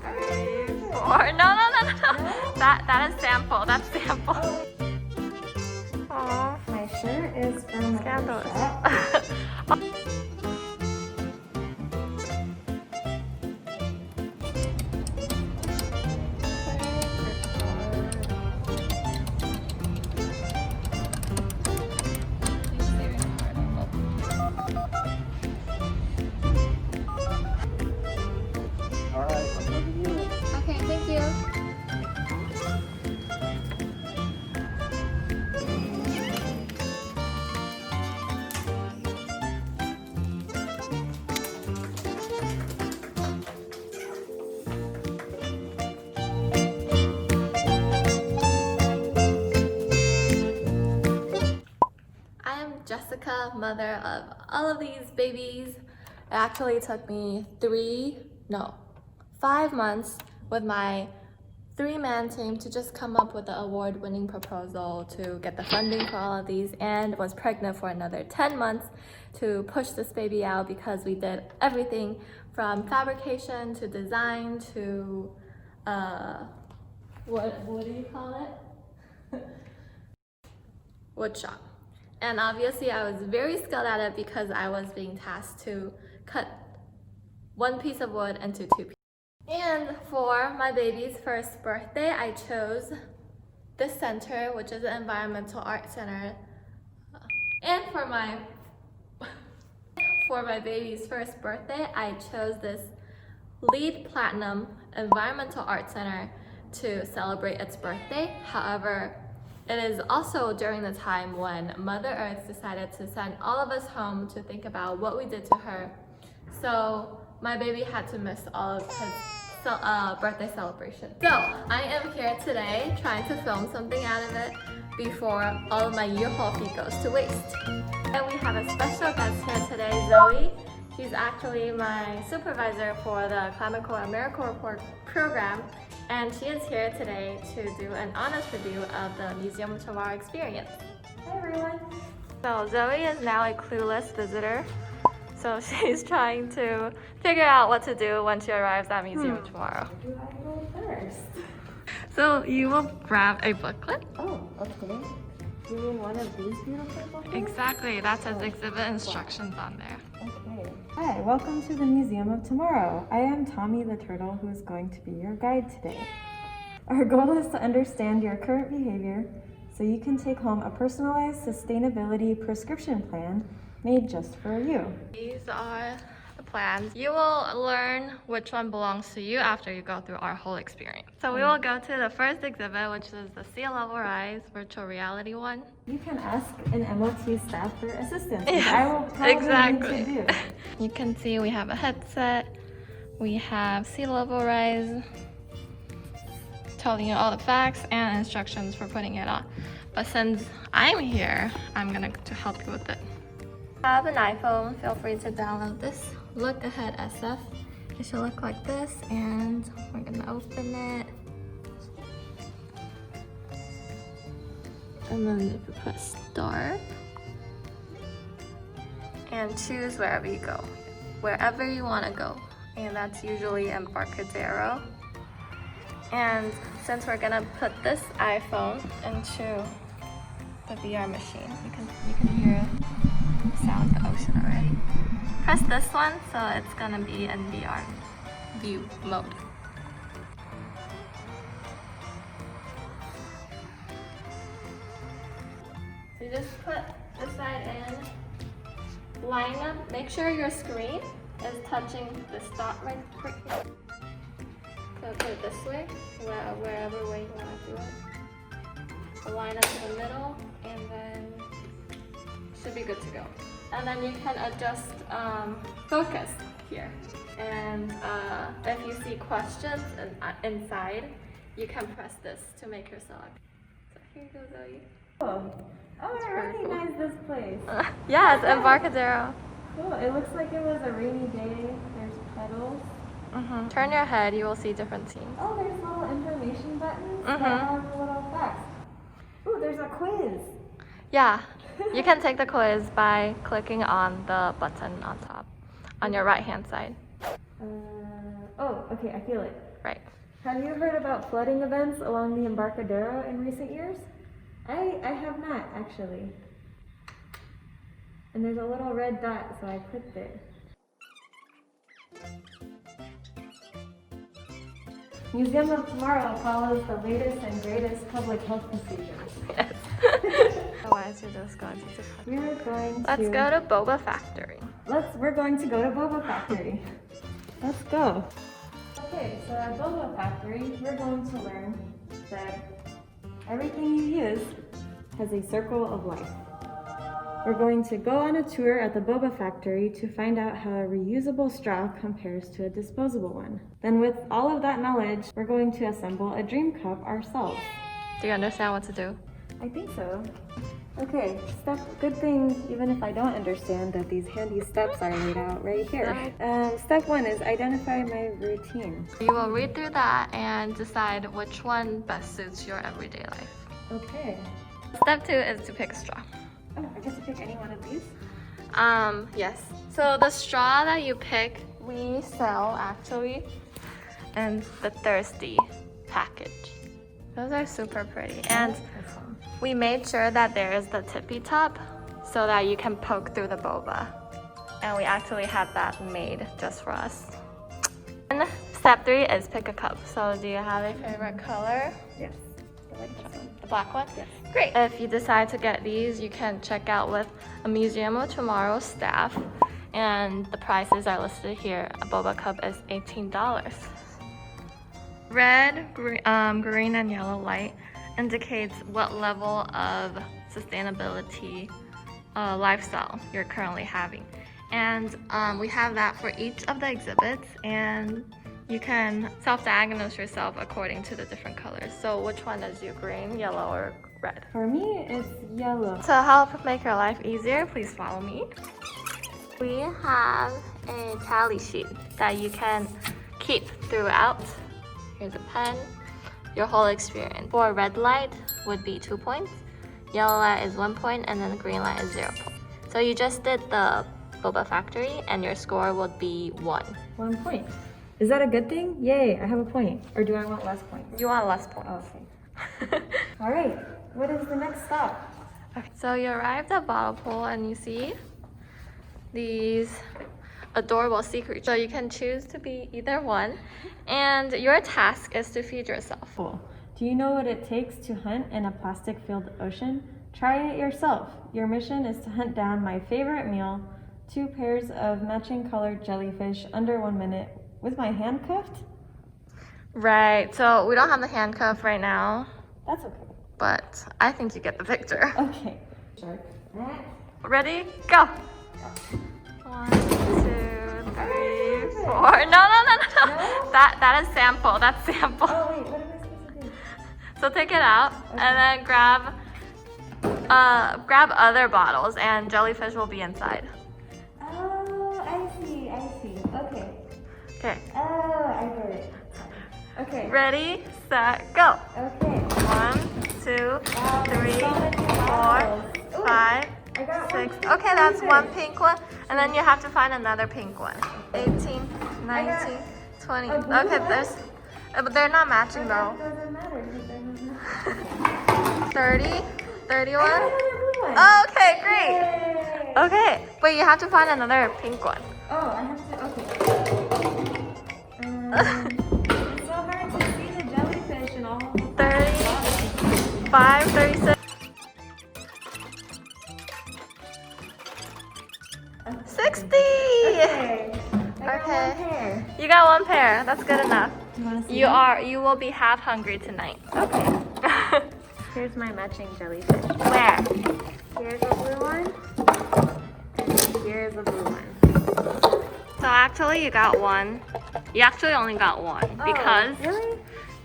3, 4. No. That is sample. That's sample. Aww. My shirt is from Scandalous. the shop. Okay, thank you. I am Jessica, mother of all of these babies. It actually took me 5 months with my 3-man team to just come up with the award-winning proposal to get the funding for all of these, and was pregnant for another 10 months to push this baby out because we did everything from fabrication to design to what do you call it? Wood shop. And obviously I was very skilled at it because I was being tasked to cut one piece of wood into 2 pieces. And for my baby's first birthday, I chose this center, which is an environmental art center. And for my baby's first birthday, I chose this LEED Platinum Environmental Art Center to celebrate its birthday. However, it is also during the time when Mother Earth decided to send all of us home to think about what we did to her. So my baby had to miss all of his birthday celebration. So I am here today trying to film something out of it before all of my U-Haul fee goes to waste. And we have a special guest here today, Zoe. She's actually my supervisor for the Climate Corps Miracle Report program, and she is here today to do an honest review of the Museum of Tomorrow experience. Hi everyone. So Zoe is now a clueless visitor. So she's trying to figure out what to do when she arrives at Museum of Tomorrow. Where do I go first? So you will grab a booklet. Oh, okay. You mean one of these beautiful booklets? Exactly, that says exhibit instructions on there. Okay. Hi, welcome to the Museum of Tomorrow. I am Tommy the Turtle, who is going to be your guide today. Our goal is to understand your current behavior so you can take home a personalized sustainability prescription plan made just for you. These are the plans. You will learn which one belongs to you after you go through our whole experience. So we will go to the first exhibit, which is the Sea Level Rise virtual reality one. You can ask an MoT staff for assistance, which Yes, I will probably exactly. need to do. You can see we have a headset, we have sea level rise, telling you all the facts and instructions for putting it on. But since I'm here, I'm gonna to help you with it. If you have an iPhone, feel free to download this Look Ahead SF. It should look like this, and we're gonna open it. And then you press start and choose wherever you go, wherever you want to go, and that's usually Embarcadero. And since we're gonna put this iPhone into the VR machine, you can hear the sound of the ocean already. Press this one, so it's gonna be in VR view mode. So just put this side in, line up, make sure your screen is touching the stop right here. So put it this way, wherever way you want to do it. So line up to the middle, and then should be good to go. And then you can adjust focus here. And if you see questions inside, you can press this to make your select. So here you go, Zoe. Oh, I recognize this place. Yeah, it's Embarcadero. Cool. It looks like it was a rainy day. There's puddles. Turn your head, you will see different scenes. Oh, there's little information buttons that have little facts. Ooh, there's a quiz. Yeah, you can take the quiz by clicking on the button on top, on your right hand side. Oh, okay, I feel it. Right. Have you heard about flooding events along the Embarcadero in recent years? I have not, actually. And there's a little red dot, so I clicked it. Museum of Tomorrow follows the latest and greatest public health procedures. Yes. Why is it just going to We're going to... Let's go to Boba Factory. We're going to go to Boba Factory. Let's go. Okay, so at Boba Factory, we're going to learn that everything you use has a circle of life. We're going to go on a tour at the Boba Factory to find out how a reusable straw compares to a disposable one. Then with all of that knowledge, we're going to assemble a dream cup ourselves. Do you understand what to do? I think so. Okay, good thing, even if I don't understand, that these handy steps are laid out right here. Step 1 is identify my routine. You will read through that and decide which one best suits your everyday life. Okay. Step 2 is to pick a straw. Oh, I get to pick any one of these? Yes. So the straw that you pick, we sell actually in the Thirsty package. Those are super pretty. And we made sure that there is the tippy top so that you can poke through the boba. And we actually had that made just for us. And step 3 is pick a cup. So do you have a favorite color? Yes. I like this one. The black one? Yes. Great. If you decide to get these, you can check out with a Museum of Tomorrow staff. And the prices are listed here. A boba cup is $18. Red, green, and yellow light indicates what level of sustainability lifestyle you're currently having. And we have that for each of the exhibits, and you can self-diagnose yourself according to the different colors. So which one is you, green, yellow, or red? For me, it's yellow. To help make your life easier, please follow me. We have a tally sheet that you can keep throughout. Here's a pen. Your whole experience. For red light would be 2 points, yellow light is 1 point, and then the green light is 0 point. So you just did the Boba Factory, and your score would be 1. 1 point. Is that a good thing? Yay, I have a point. Or do I want less points? You want less points. Oh, okay. All right, what is the next stop? Okay, so you arrived at Bottle Pool, and you see these adorable sea creatures. So you can choose to be either one, and your task is to feed yourself. Cool. Do you know what it takes to hunt in a plastic-filled ocean? Try it yourself. Your mission is to hunt down my favorite meal, 2 pairs of matching colored jellyfish under 1 minute with my hand cuffed? Right, so we don't have the handcuff right now, That's okay. but I think you get the picture. Okay. Sure. Ready? Go! 1, 2, 3, 4. No. No? That is sample. That's sample. Oh wait, what am I supposed to do? So take it out, Okay. and then grab other bottles, and jellyfish will be inside. Oh, I see. Okay. Okay. Oh, I get it. Okay. Ready, set, go. Okay. 1, 2, Wow, 3, so many 4, bottles. Ooh, 5, I got 6. one pink Okay, that's jellyfish. 1 pink one, and then you have to find another pink one. 18, 19, 20. a blue Okay, one? there's, but they're not matching though. It doesn't matter because they're not. 30, 31. I got another blue one. Oh, okay, great. Yay. Okay, but you have to find another pink one. Oh, I have to. Okay. It's so hard to see the jellyfish and all of the 35, 36. 60! Okay. I got Okay. 1 pair. You got 1 pair. That's good enough. You want to see? You will be half hungry tonight. Okay. Here's my matching jellyfish. Where? Here's a blue one. And here's a blue one. So actually you got 1. You actually only got 1 because Really?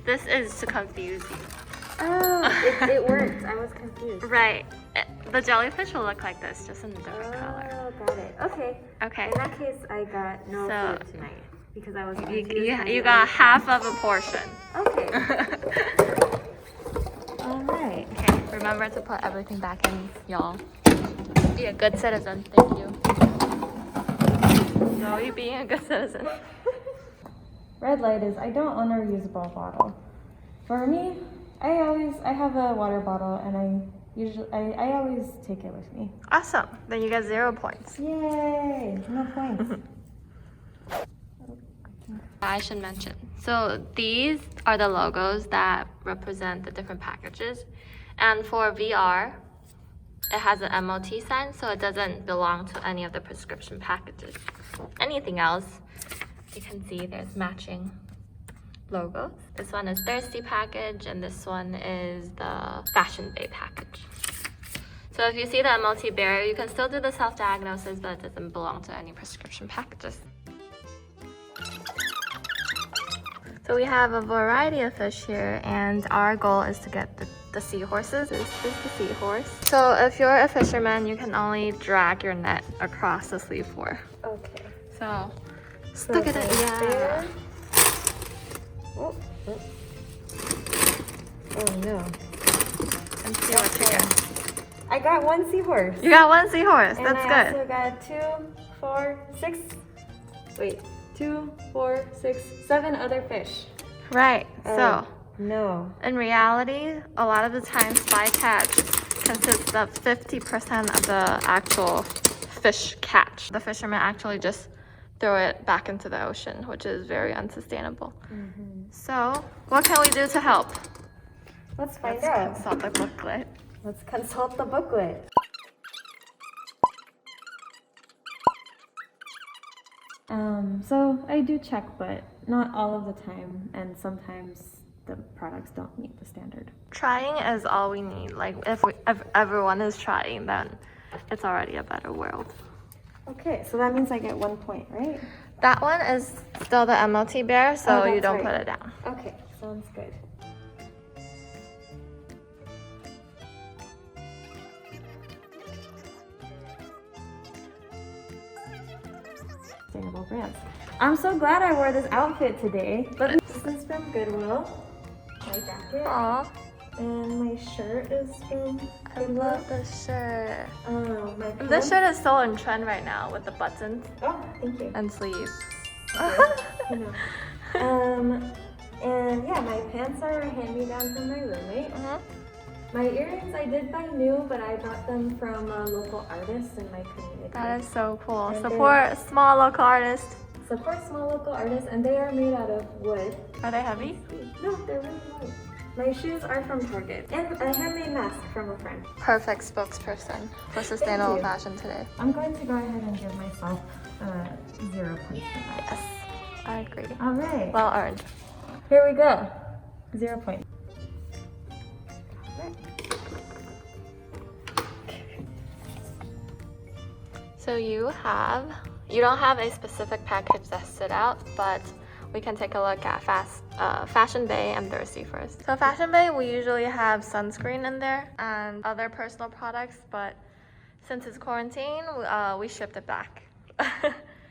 this is to confuse you. Oh, it worked. I was confused. Right. The jellyfish will look like this, just in a different color. Oh, got it. Okay. Okay. In that case, I got no So- food tonight because I was You, confused. you got half of a portion. Okay. All right. Okay, remember to put everything back in, y'all. Be a good citizen. Thank you. No, you being a good citizen. red light is I don't own a reusable bottle. For me, I have a water bottle and I always take it with me. Awesome. Then you get 0 points. Yay! No points. I should mention. So these are the logos that represent the different packages. And for VR, it has an MoT sign, so it doesn't belong to any of the prescription packages. Anything else, you can see there's matching logos. This one is Thirsty package, and this one is the Fashion Bay package. So if you see the MoT barrier, you can still do the self-diagnosis, but it doesn't belong to any prescription packages. So we have a variety of fish here, and our goal is to get the seahorses. This is the seahorse. So if you're a fisherman, you can only drag your net across the sleeve for. Okay. So stick it in. Yeah. Oh no. And see what you get. I got one seahorse. You got one seahorse. And That's I good. also got 2, 4, 6. Wait. 2, 4, 6, 7 other fish. Right. So no. in reality, a lot of the times bycatch consists of 50% of the actual fish catch. The fishermen actually just throw it back into the ocean, which is very unsustainable. So what can we do to help? Let's find Let's out. consult the booklet. Let's consult the booklet. So I do check, but not all of the time, and sometimes the products don't meet the standard. Trying is all we need. Like if everyone is trying, then it's already a better world. Okay, so that means I get 1 point, right? That one is still the MoT bear, so you that's don't right. put it down. Okay, sounds good. Sustainable brands. I'm so glad I wore this outfit today. But this is from Goodwill. My jacket. Aw, And my shirt is from I love this shirt. my This pants. shirt is so in trend right now with the buttons Oh, thank you. and sleeves. You know. And yeah, my pants are a hand-me-down from my roommate. My earrings I did buy new, but I bought them from local artists in my community. That is so cool. And Support small local artists. Support small local artists, and they are made out of wood. Are they heavy? No, they're really light. My shoes are from Target, and a handmade mask from a friend. Perfect spokesperson for sustainable you. fashion today. I'm going to go ahead and give myself 0 points for that. Yes, I agree. All right. Well earned. Here we go. 0 points. So you don't have a specific package that stood out, but we can take a look at Fashion Bay and Thirsty first. So Fashion Bay, we usually have sunscreen in there and other personal products, but since it's quarantine, we shipped it back.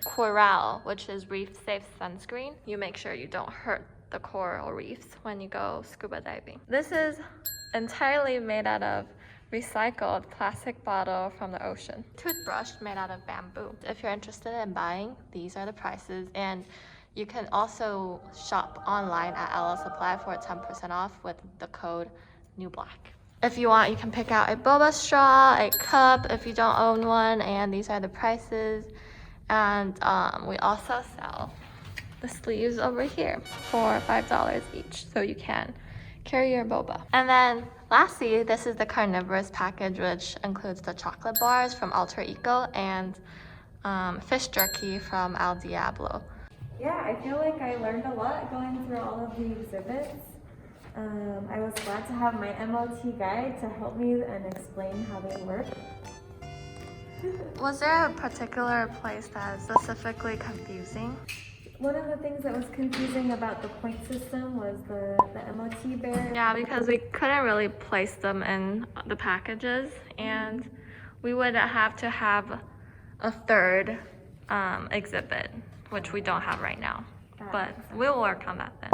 Coral, which is reef-safe sunscreen. You make sure you don't hurt the coral reefs when you go scuba diving. This is entirely made out of recycled plastic bottle from the ocean. Toothbrush made out of bamboo. If you're interested in buying, these are the prices, and you can also shop online at LL Supply for 10% off with the code NEWBLACK. If you want, you can pick out a Boba straw, a cup if you don't own one, and these are the prices. And we also sell the sleeves over here for $5 each, so you can carry your boba. And then lastly, this is the carnivorous package, which includes the chocolate bars from Alter Eco and fish jerky from El Diablo. Yeah, I feel like I learned a lot going through all of the exhibits. I was glad to have my MoT guide to help me and explain how they work. Was there a particular place that is specifically confusing? One of the things that was confusing about the point system was the MoT bear. Yeah, because we couldn't really place them in the packages, and we would have to have a third exhibit, which we don't have right now. But we'll work on that then.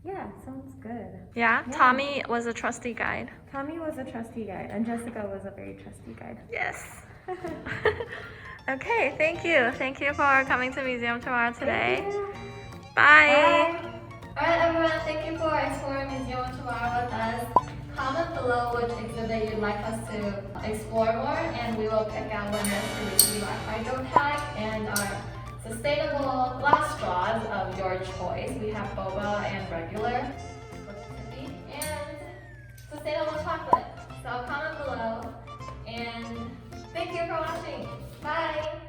Yeah, sounds good. Yeah, Tommy was a trusty guide. Tommy was a trusty guide, and Jessica was a very trusty guide. Yes. Okay, thank you. Thank you for coming to Museum Tomorrow today. Bye. Alright everyone, thank you for exploring Museum of Tomorrow with us. Comment below which exhibit you'd like us to explore more, and we will pick out winners to receive our hydro pack and our sustainable glass straws of your choice. We have Boba and regular, and sustainable chocolate. So comment below, and thank you for watching. Bye!